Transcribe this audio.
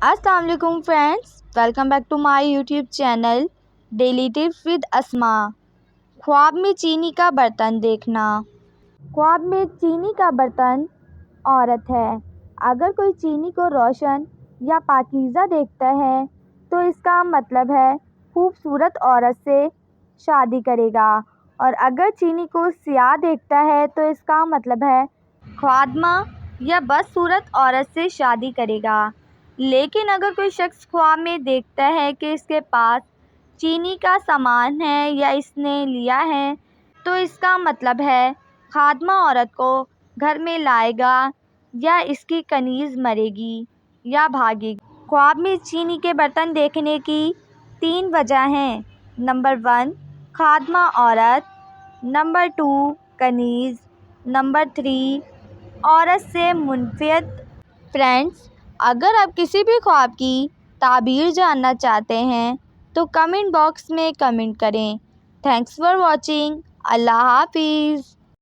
السلام علیکم friends, welcome back to my YouTube channel daily tips with Asma. خواب میں چینی کا برتن دیکھنا۔ خواب میں چینی کا برتن عورت ہے۔ اگر کوئی چینی کو روشن یا پاکیزہ دیکھتا ہے تو اس کا مطلب ہے خوبصورت عورت سے شادی کرے گا، اور اگر چینی کو سیاہ دیکھتا ہے تو اس کا مطلب ہے خادمہ یا بدصورت عورت سے شادی کرے گا۔ لیکن اگر کوئی شخص خواب میں دیکھتا ہے کہ اس کے پاس چینی کا سامان ہے یا اس نے لیا ہے تو اس کا مطلب ہے خادمہ عورت کو گھر میں لائے گا یا اس کی کنیز مرے گی یا بھاگے گی۔ خواب میں چینی کے برتن دیکھنے کی 3 وجہ ہیں۔ نمبر 1 خادمہ عورت، نمبر 2 کنیز، نمبر 3 عورت سے منفیت۔ فرینڈس، اگر آپ کسی بھی خواب کی تعبیر جاننا چاہتے ہیں تو کمنٹ باکس میں کمنٹ کریں۔ Thanks for watching. اللہ حافظ۔